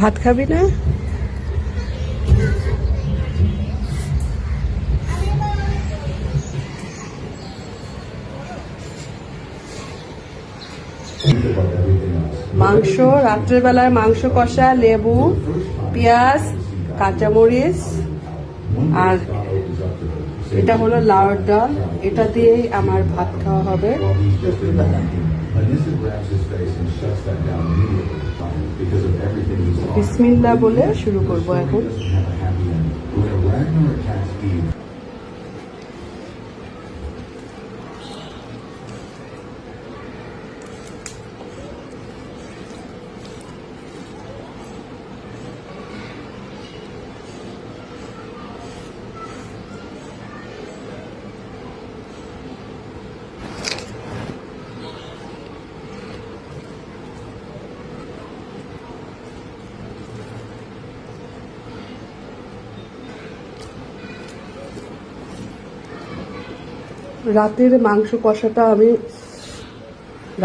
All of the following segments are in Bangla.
ভাত খাবি না? মাংস, রাত্রেবেলার মাংস কষা, লেবু, পেঁয়াজ, কাঁচামরিচ, আর এটা হলো লাউয়ের ডাল। এটা দিয়েই আমার ভাত খাওয়া হবে দুপুরবেলা। বিসমিল্লাহ বলে শুরু করব এখন। রাতের মাংস কষাটা আমি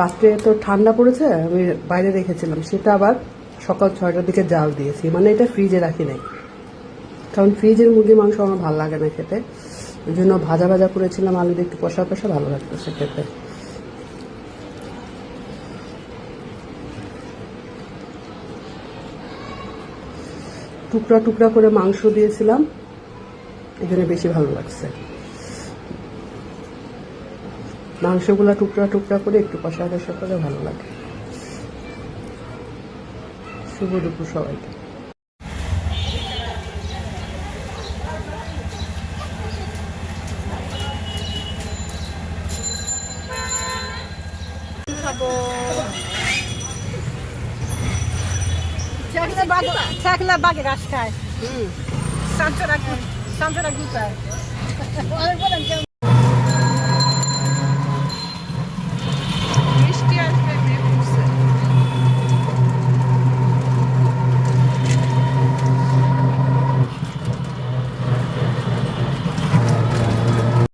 রাত্রে তো ঠান্ডা পড়েছে, আমি বাইরে রেখেছিলাম, সেটা আবার সকাল 6টার দিকে জাল দিয়েছি। মানে এটা ফ্রিজে রাখি নাই, কারণ ফ্রিজের মুরগির মাংস আমার ভালো লাগে না খেতে। ওই জন্য ভাজা ভাজা করেছিলাম, আলু দিয়ে একটু কষা কষা ভালো লাগতেছে খেতে। টুকরা টুকরা করে মাংস দিয়েছিলাম, এই জন্য বেশি ভালো লাগছে। মাংসগুলা টুকরা টুকরা করে একটু কষা কষা করে ভালো লাগে। শুভ দুপুর সবাইকে। ছাগলা বাঘে ঘাস খায়, সান্তরা গুতায়।